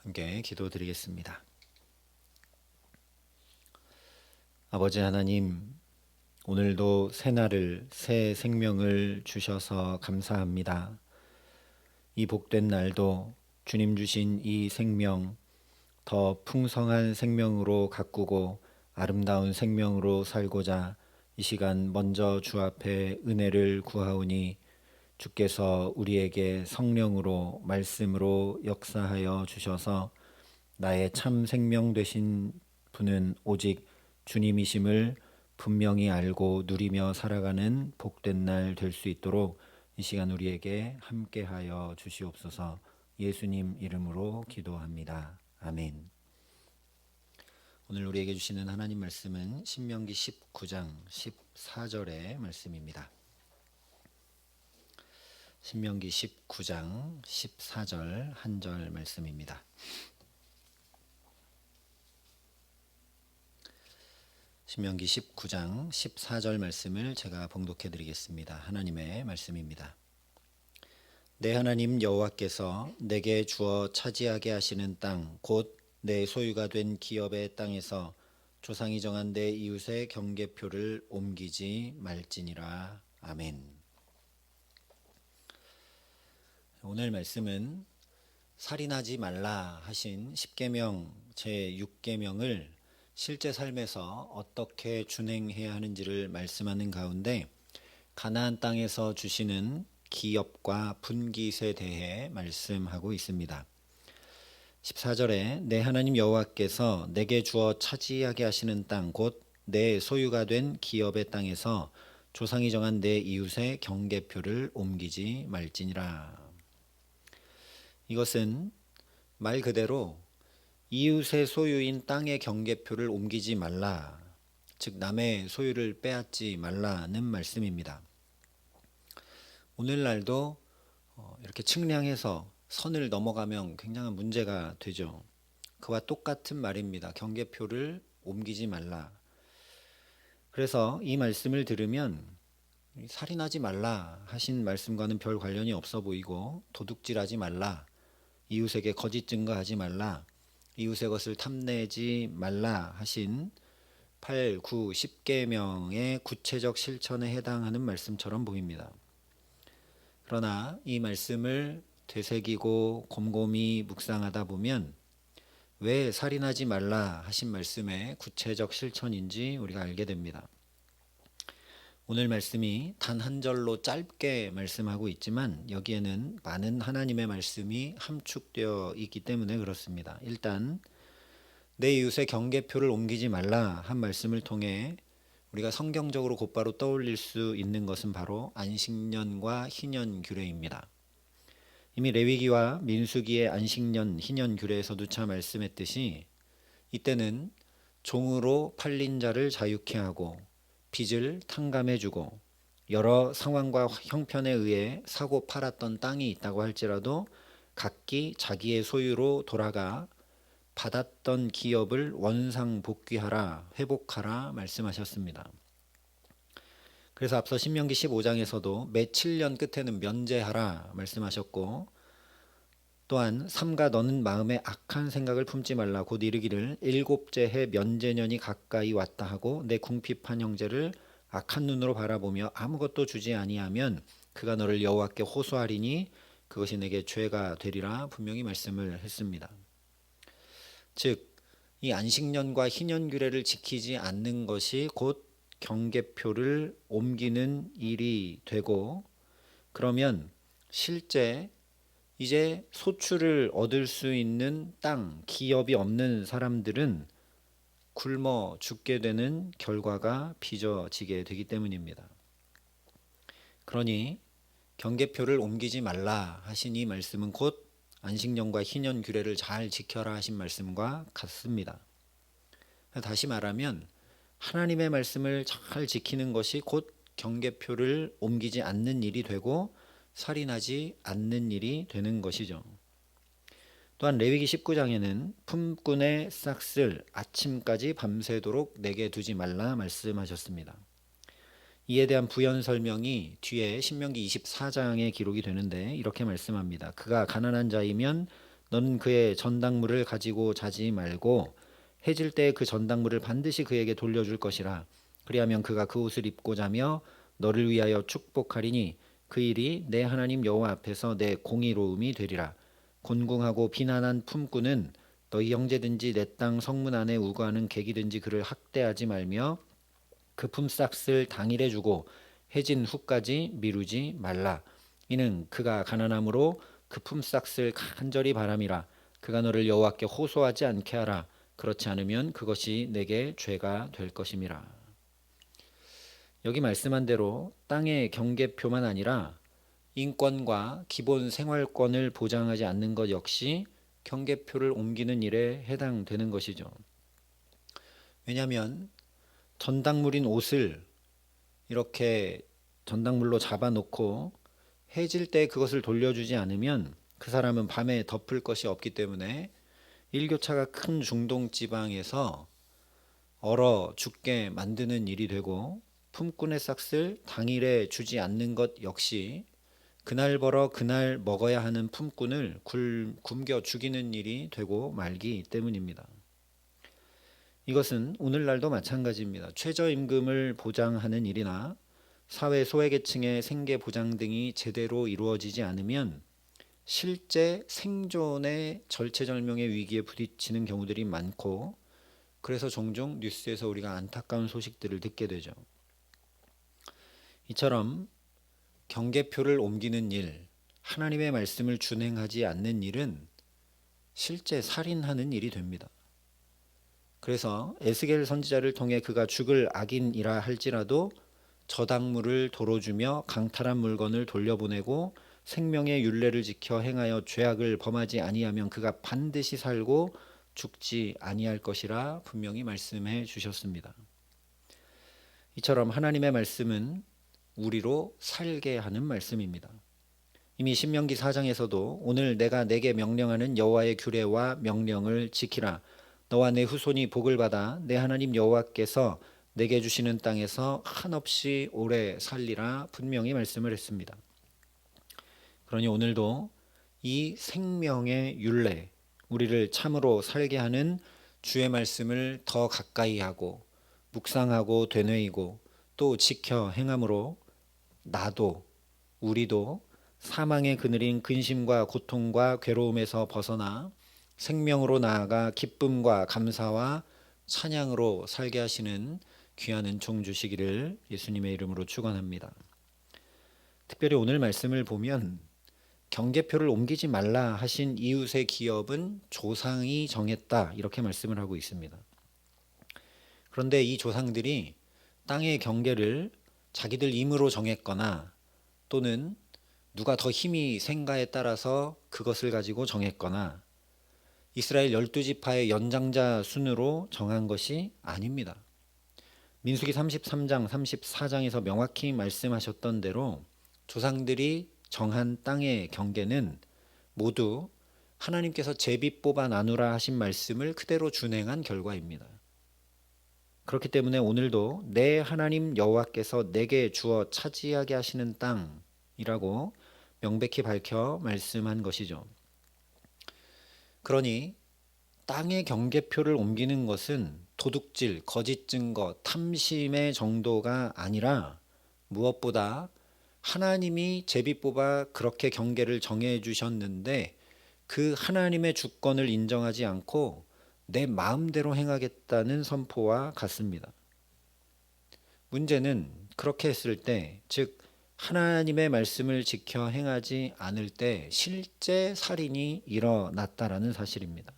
함께 기도드리겠습니다. 아버지 하나님, 오늘도 새날을, 새 생명을 주셔서 감사합니다. 이 복된 날도 주님 주신 이 생명, 더 풍성한 생명으로 가꾸고 아름다운 생명으로 살고자 이 시간 먼저 주 앞에 은혜를 구하오니 주께서 우리에게 성령으로 말씀으로 역사하여 주셔서 나의 참 생명 되신 분은 오직 주님이심을 분명히 알고 누리며 살아가는 복된 날 될 수 있도록 이 시간 우리에게 함께하여 주시옵소서. 예수님 이름으로 기도합니다. 아멘. 오늘 우리에게 주시는 하나님 말씀은 신명기 19장 14절의 말씀입니다. 신명기 19장 14절 한 절 말씀입니다. 신명기 19장 14절 말씀을 제가 봉독해 드리겠습니다. 하나님의 말씀입니다. 내 하나님 여호와께서 내게 주어 차지하게 하시는 땅, 곧 내 소유가 된 기업의 땅에서 조상이 정한 내 이웃의 경계표를 옮기지 말지니라. 아멘. 오늘 말씀은 살인하지 말라 하신 10계명 제6계명을 실제 삶에서 어떻게 준행해야 하는지를 말씀하는 가운데 가나안 땅에서 주시는 기업과 분깃에 대해 말씀하고 있습니다. 14절에 내 하나님 여호와께서 내게 주어 차지하게 하시는 땅, 곧 내 소유가 된 기업의 땅에서 조상이 정한 내 이웃의 경계표를 옮기지 말지니라. 이것은 말 그대로 이웃의 소유인 땅의 경계표를 옮기지 말라, 즉 남의 소유를 빼앗지 말라는 말씀입니다. 오늘날도 이렇게 측량해서 선을 넘어가면 굉장한 문제가 되죠. 그와 똑같은 말입니다. 경계표를 옮기지 말라. 그래서 이 말씀을 들으면 살인하지 말라 하신 말씀과는 별 관련이 없어 보이고, 도둑질하지 말라, 이웃에게 거짓 증거하지 말라, 이웃의 것을 탐내지 말라 하신 8, 9, 10계명의 구체적 실천에 해당하는 말씀처럼 보입니다. 그러나 이 말씀을 되새기고 곰곰이 묵상하다 보면 왜 살인하지 말라 하신 말씀의 구체적 실천인지 우리가 알게 됩니다. 오늘 말씀이 단 한 절로 짧게 말씀하고 있지만 여기에는 많은 하나님의 말씀이 함축되어 있기 때문에 그렇습니다. 일단 내 이웃의 경계표를 옮기지 말라 한 말씀을 통해 우리가 성경적으로 곧바로 떠올릴 수 있는 것은 바로 안식년과 희년규례입니다. 이미 레위기와 민수기의 안식년, 희년규례에서 누차 말씀했듯이 이때는 종으로 팔린 자를 자유케 하고 빚을 탕감해주고 여러 상황과 형편에 의해 사고 팔았던 땅이 있다고 할지라도 각기 자기의 소유로 돌아가 받았던 기업을 원상복귀하라, 회복하라 말씀하셨습니다. 그래서 앞서 신명기 15장에서도 매 7년 끝에는 면제하라 말씀하셨고, 또한 삼가 너는 마음에 악한 생각을 품지 말라 곧 이르기를 일곱째 해 면제년이 가까이 왔다 하고 내 궁핍한 형제를 악한 눈으로 바라보며 아무것도 주지 아니하면 그가 너를 여호와께 호소하리니 그것이 내게 죄가 되리라 분명히 말씀을 했습니다. 즉 이 안식년과 희년규례를 지키지 않는 것이 곧 경계표를 옮기는 일이 되고, 그러면 실제 이제 소출을 얻을 수 있는 땅, 기업이 없는 사람들은 굶어 죽게 되는 결과가 빚어지게 되기 때문입니다. 그러니 경계표를 옮기지 말라 하신 이 말씀은 곧 안식년과 희년규례를 잘 지켜라 하신 말씀과 같습니다. 다시 말하면 하나님의 말씀을 잘 지키는 것이 곧 경계표를 옮기지 않는 일이 되고 살인하지 않는 일이 되는 것이죠. 또한 레위기 19장에는 품꾼의 싹쓸 아침까지 밤새도록 내게 두지 말라 말씀하셨습니다. 이에 대한 부연 설명이 뒤에 신명기 24장에 기록이 되는데 이렇게 말씀합니다. 그가 가난한 자이면 너는 그의 전당물을 가지고 자지 말고 해질 때 그 전당물을 반드시 그에게 돌려줄 것이라. 그리하면 그가 그 옷을 입고 자며 너를 위하여 축복하리니 그 일이 내 하나님 여호와 앞에서 내 공의로움이 되리라. 곤궁하고 비난한 품꾼은 너희 형제든지 내 땅 성문 안에 우거하는 객이든지 그를 학대하지 말며 그 품삯을 당일에 주고 해진 후까지 미루지 말라. 이는 그가 가난함으로 그 품삯을 간절히 바람이라. 그가 너를 여호와께 호소하지 않게 하라. 그렇지 않으면 그것이 내게 죄가 될 것임이라. 여기 말씀한 대로 땅의 경계표만 아니라 인권과 기본 생활권을 보장하지 않는 것 역시 경계표를 옮기는 일에 해당되는 것이죠. 왜냐하면 전당물인 옷을 이렇게 전당물로 잡아놓고 해질 때 그것을 돌려주지 않으면 그 사람은 밤에 덮을 것이 없기 때문에 일교차가 큰 중동 지방에서 얼어 죽게 만드는 일이 되고, 품꾼의 싹을 당일에 주지 않는 것 역시 그날 벌어 그날 먹어야 하는 품꾼을 굶겨 죽이는 일이 되고 말기 때문입니다. 이것은 오늘날도 마찬가지입니다. 최저임금을 보장하는 일이나 사회 소외계층의 생계 보장 등이 제대로 이루어지지 않으면 실제 생존의 절체절명의 위기에 부딪히는 경우들이 많고, 그래서 종종 뉴스에서 우리가 안타까운 소식들을 듣게 되죠. 이처럼 경계표를 옮기는 일, 하나님의 말씀을 준행하지 않는 일은 실제 살인하는 일이 됩니다. 그래서 에스겔 선지자를 통해 그가 죽을 악인이라 할지라도 저당물을 도로 주며 강탈한 물건을 돌려보내고 생명의 율례를 지켜 행하여 죄악을 범하지 아니하면 그가 반드시 살고 죽지 아니할 것이라 분명히 말씀해 주셨습니다. 이처럼 하나님의 말씀은 우리로 살게 하는 말씀입니다. 이미 신명기 4장에서도 오늘 내가 내게 명령하는 여호와의 규례와 명령을 지키라. 너와 내 후손이 복을 받아 내 하나님 여호와께서 내게 주시는 땅에서 한없이 오래 살리라 분명히 말씀을 했습니다. 그러니 오늘도 이 생명의 율례, 우리를 참으로 살게 하는 주의 말씀을 더 가까이 하고 묵상하고 되뇌이고 또 지켜 행함으로 나도 우리도 사망의 그늘인 근심과 고통과 괴로움에서 벗어나 생명으로 나아가 기쁨과 감사와 찬양으로 살게 하시는 귀한 은총 주시기를 예수님의 이름으로 축원합니다. 특별히 오늘 말씀을 보면 경계표를 옮기지 말라 하신 이웃의 기업은 조상이 정했다, 이렇게 말씀을 하고 있습니다. 그런데 이 조상들이 땅의 경계를 자기들 힘으로 정했거나 또는 누가 더 힘이 센가에 따라서 그것을 가지고 정했거나 이스라엘 12지파의 연장자 순으로 정한 것이 아닙니다. 민수기 33장 34장에서 명확히 말씀하셨던 대로 조상들이 정한 땅의 경계는 모두 하나님께서 제비 뽑아 나누라 하신 말씀을 그대로 준행한 결과입니다. 그렇기 때문에 오늘도 내 하나님 여호와께서 내게 주어 차지하게 하시는 땅이라고 명백히 밝혀 말씀한 것이죠. 그러니 땅의 경계표를 옮기는 것은 도둑질, 거짓 증거, 탐심의 정도가 아니라 무엇보다 하나님이 제비 뽑아 그렇게 경계를 정해 주셨는데 그 하나님의 주권을 인정하지 않고 내 마음대로 행하겠다는 선포와 같습니다. 문제는 그렇게 했을 때, 즉 하나님의 말씀을 지켜 행하지 않을 때 실제 살인이 일어났다라는 사실입니다.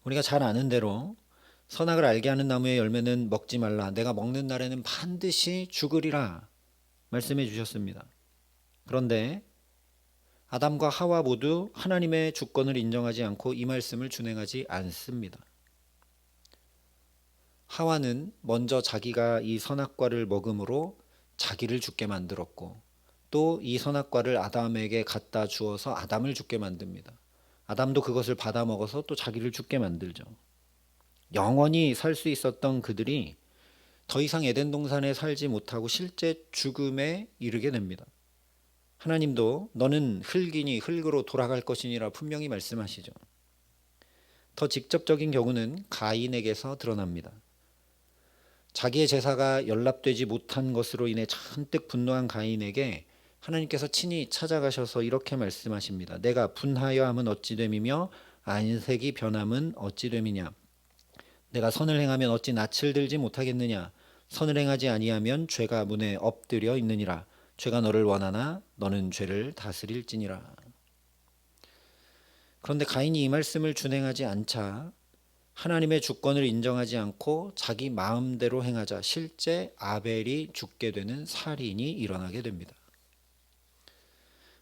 우리가 잘 아는 대로 선악을 알게 하는 나무의 열매는 먹지 말라. 내가 먹는 날에는 반드시 죽으리라 말씀해 주셨습니다. 그런데 아담과 하와 모두 하나님의 주권을 인정하지 않고 이 말씀을 준행하지 않습니다. 하와는 먼저 자기가 이 선악과를 먹음으로 자기를 죽게 만들었고 또 이 선악과를 아담에게 갖다 주어서 아담을 죽게 만듭니다. 아담도 그것을 받아 먹어서 또 자기를 죽게 만들죠. 영원히 살 수 있었던 그들이 더 이상 에덴 동산에 살지 못하고 실제 죽음에 이르게 됩니다. 하나님도 너는 흙이니 흙으로 돌아갈 것이니라 분명히 말씀하시죠. 더 직접적인 경우는 가인에게서 드러납니다. 자기의 제사가 연락되지 못한 것으로 인해 잔뜩 분노한 가인에게 하나님께서 친히 찾아가셔서 이렇게 말씀하십니다. 내가 분하여 함은 어찌 됨이며 안색이 변함은 어찌 됨이냐. 내가 선을 행하면 어찌 낯을 들지 못하겠느냐. 선을 행하지 아니하면 죄가 문에 엎드려 있느니라. 죄가 너를 원하나 너는 죄를 다스릴지니라. 그런데 가인이 이 말씀을 준행하지 않자 하나님의 주권을 인정하지 않고 자기 마음대로 행하자 실제 아벨이 죽게 되는 살인이 일어나게 됩니다.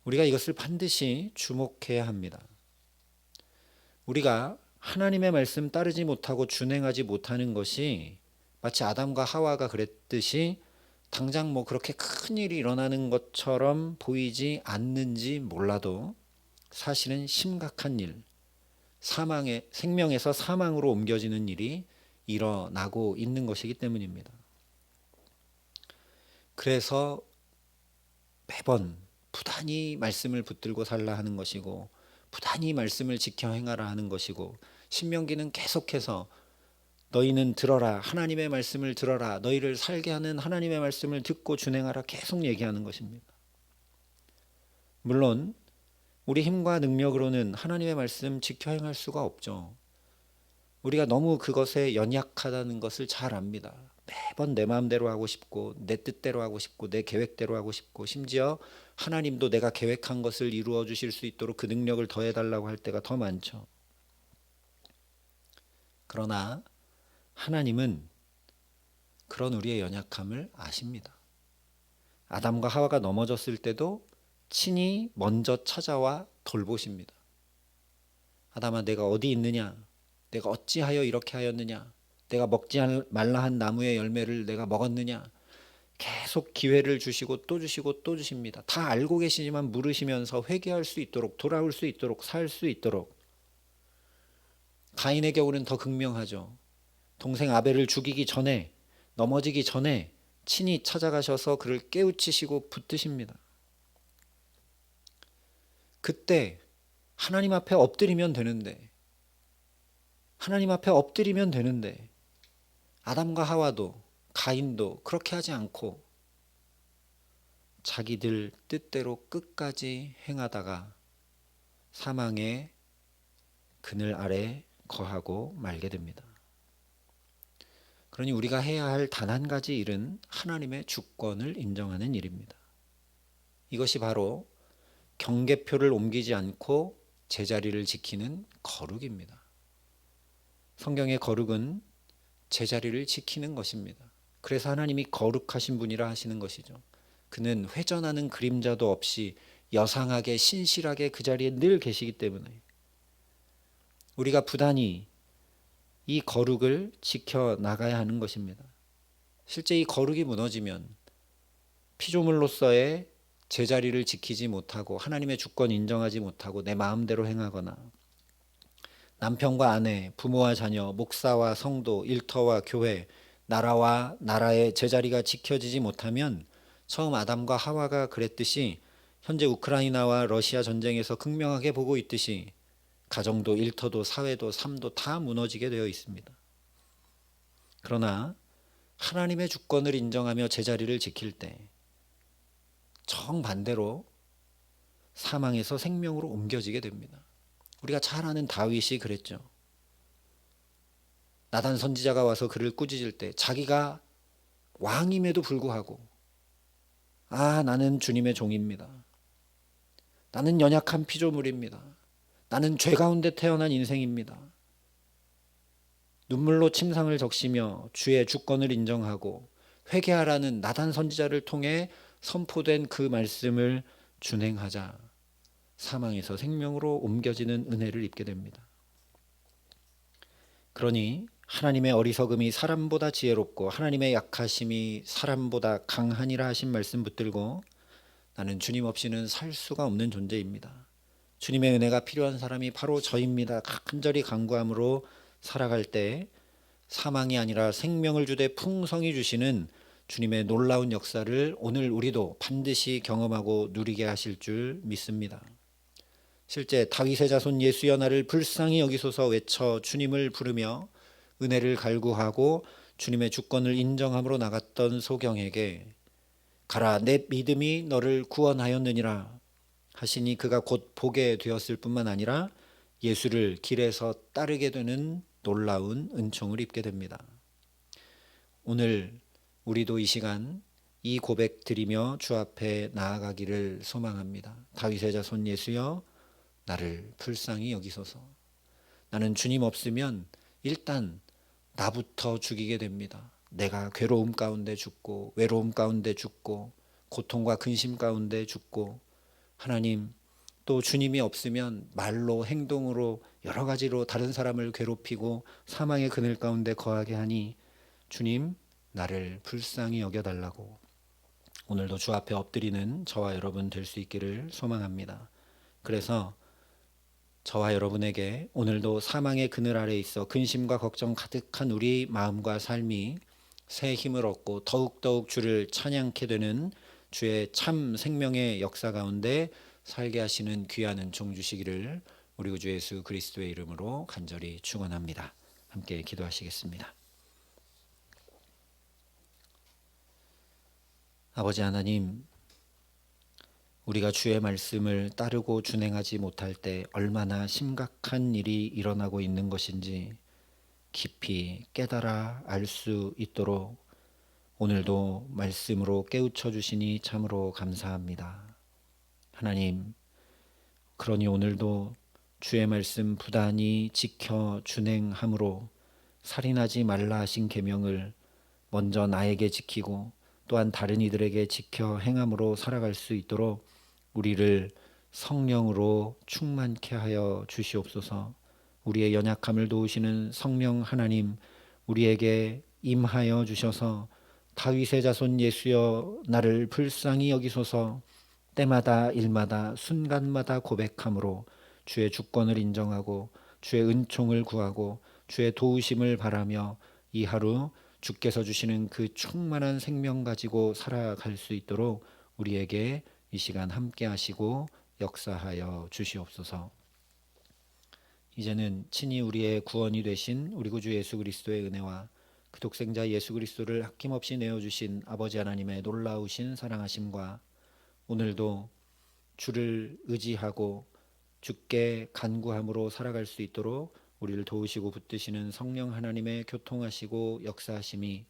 우리가 이것을 반드시 주목해야 합니다. 우리가 하나님의 말씀 따르지 못하고 준행하지 못하는 것이 마치 아담과 하와가 그랬듯이 당장 뭐 그렇게 큰 일이 일어나는 것처럼 보이지 않는지 몰라도 사실은 심각한 일, 생명에서 사망으로 옮겨지는 일이 일어나고 있는 것이기 때문입니다. 그래서 매번 부단히 말씀을 붙들고 살라 하는 것이고 부단히 말씀을 지켜 행하라 하는 것이고 신명기는 계속해서 너희는 들어라, 하나님의 말씀을 들어라, 너희를 살게 하는 하나님의 말씀을 듣고 준행하라 계속 얘기하는 것입니다. 물론 우리 힘과 능력으로는 하나님의 말씀 지켜 행할 수가 없죠. 우리가 너무 그것에 연약하다는 것을 잘 압니다. 매번 내 마음대로 하고 싶고 내 뜻대로 하고 싶고 내 계획대로 하고 싶고 심지어 하나님도 내가 계획한 것을 이루어 주실 수 있도록 그 능력을 더해달라고 할 때가 더 많죠. 그러나 하나님은 그런 우리의 연약함을 아십니다. 아담과 하와가 넘어졌을 때도 친히 먼저 찾아와 돌보십니다. 아담아, 내가 어디 있느냐? 내가 어찌하여 이렇게 하였느냐? 내가 먹지 말라 한 나무의 열매를 내가 먹었느냐? 계속 기회를 주시고 또 주시고 또 주십니다. 다 알고 계시지만 물으시면서 회개할 수 있도록, 돌아올 수 있도록, 살 수 있도록. 가인의 경우는 더 극명하죠. 동생 아벨을 죽이기 전에, 넘어지기 전에 친히 찾아가셔서 그를 깨우치시고 붙드십니다. 그때 하나님 앞에 엎드리면 되는데, 하나님 앞에 엎드리면 되는데 아담과 하와도 가인도 그렇게 하지 않고 자기들 뜻대로 끝까지 행하다가 사망의 그늘 아래 거하고 말게 됩니다. 그러니 우리가 해야 할 단 한 가지 일은 하나님의 주권을 인정하는 일입니다. 이것이 바로 경계표를 옮기지 않고 제자리를 지키는 거룩입니다. 성경의 거룩은 제자리를 지키는 것입니다. 그래서 하나님이 거룩하신 분이라 하시는 것이죠. 그는 회전하는 그림자도 없이 여상하게 신실하게 그 자리에 늘 계시기 때문에 우리가 부단히 이 거룩을 지켜나가야 하는 것입니다. 실제 이 거룩이 무너지면 피조물로서의 제자리를 지키지 못하고 하나님의 주권 인정하지 못하고 내 마음대로 행하거나 남편과 아내, 부모와 자녀, 목사와 성도, 일터와 교회, 나라와 나라의 제자리가 지켜지지 못하면 처음 아담과 하와가 그랬듯이 현재 우크라이나와 러시아 전쟁에서 극명하게 보고 있듯이 가정도 일터도 사회도 삶도 다 무너지게 되어 있습니다. 그러나 하나님의 주권을 인정하며 제자리를 지킬 때 정반대로 사망에서 생명으로 옮겨지게 됩니다. 우리가 잘 아는 다윗이 그랬죠. 나단 선지자가 와서 그를 꾸짖을 때 자기가 왕임에도 불구하고 나는 주님의 종입니다. 나는 연약한 피조물입니다. 나는 죄 가운데 태어난 인생입니다. 눈물로 침상을 적시며 주의 주권을 인정하고 회개하라는 나단 선지자를 통해 선포된 그 말씀을 준행하자 사망에서 생명으로 옮겨지는 은혜를 입게 됩니다. 그러니 하나님의 어리석음이 사람보다 지혜롭고 하나님의 약하심이 사람보다 강하니라 하신 말씀 붙들고 나는 주님 없이는 살 수가 없는 존재입니다. 주님의 은혜가 필요한 사람이 바로 저입니다. 간절히 간구함으로 살아갈 때 사망이 아니라 생명을 주되 풍성히 주시는 주님의 놀라운 역사를 오늘 우리도 반드시 경험하고 누리게 하실 줄 믿습니다. 실제 다윗의 자손 예수여 나를 불쌍히 여기소서 외쳐 주님을 부르며 은혜를 갈구하고 주님의 주권을 인정함으로 나갔던 소경에게 가라 내 믿음이 너를 구원하였느니라 하시니 그가 곧 보게 되었을 뿐만 아니라 예수를 길에서 따르게 되는 놀라운 은총을 입게 됩니다. 오늘 우리도 이 시간 이 고백 드리며 주 앞에 나아가기를 소망합니다. 다윗의 자손 예수여 나를 불쌍히 여기소서. 나는 주님 없으면 일단 나부터 죽이게 됩니다. 내가 괴로움 가운데 죽고 외로움 가운데 죽고 고통과 근심 가운데 죽고 하나님 또 주님이 없으면 말로 행동으로 여러 가지로 다른 사람을 괴롭히고 사망의 그늘 가운데 거하게 하니 주님 나를 불쌍히 여겨달라고 오늘도 주 앞에 엎드리는 저와 여러분 될 수 있기를 소망합니다. 그래서 저와 여러분에게 오늘도 사망의 그늘 아래 있어 근심과 걱정 가득한 우리 마음과 삶이 새 힘을 얻고 더욱더욱 주를 찬양케 되는 주의 참 생명의 역사 가운데 살게 하시는 귀한 은총 주시기를 우리 구주 예수 그리스도의 이름으로 간절히 축원합니다. 함께 기도하시겠습니다. 아버지 하나님, 우리가 주의 말씀을 따르고 준행하지 못할 때 얼마나 심각한 일이 일어나고 있는 것인지 깊이 깨달아 알 수 있도록 오늘도 말씀으로 깨우쳐 주시니 참으로 감사합니다. 하나님, 그러니 오늘도 주의 말씀 부단히 지켜 준행함으로 살인하지 말라 하신 계명을 먼저 나에게 지키고 또한 다른 이들에게 지켜 행함으로 살아갈 수 있도록 우리를 성령으로 충만케 하여 주시옵소서. 우리의 연약함을 도우시는 성령 하나님, 우리에게 임하여 주셔서 다윗의 자손 예수여 나를 불쌍히 여기소서. 때마다 일마다 순간마다 고백함으로 주의 주권을 인정하고 주의 은총을 구하고 주의 도우심을 바라며 이 하루 주께서 주시는 그 충만한 생명 가지고 살아갈 수 있도록 우리에게 이 시간 함께 하시고 역사하여 주시옵소서. 이제는 친히 우리의 구원이 되신 우리 구주 예수 그리스도의 은혜와 그 독생자 예수 그리스도를 아낌없이 내어주신 아버지 하나님의 놀라우신 사랑하심과 오늘도 주를 의지하고 주께 간구함으로 살아갈 수 있도록 우리를 도우시고 붙드시는 성령 하나님의 교통하시고 역사하심이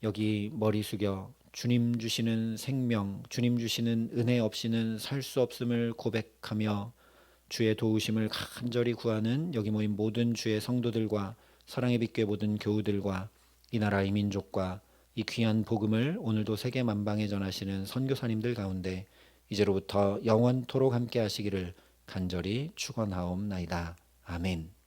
여기 머리 숙여 주님 주시는 생명, 주님 주시는 은혜 없이는 살 수 없음을 고백하며 주의 도우심을 간절히 구하는 여기 모인 모든 주의 성도들과 사랑의 빛교회 모든 교우들과 이 나라 이 민족과 이 귀한 복음을 오늘도 세계 만방에 전하시는 선교사님들 가운데 이제로부터 영원토록 함께 하시기를 간절히 축원하옵나이다. 아멘.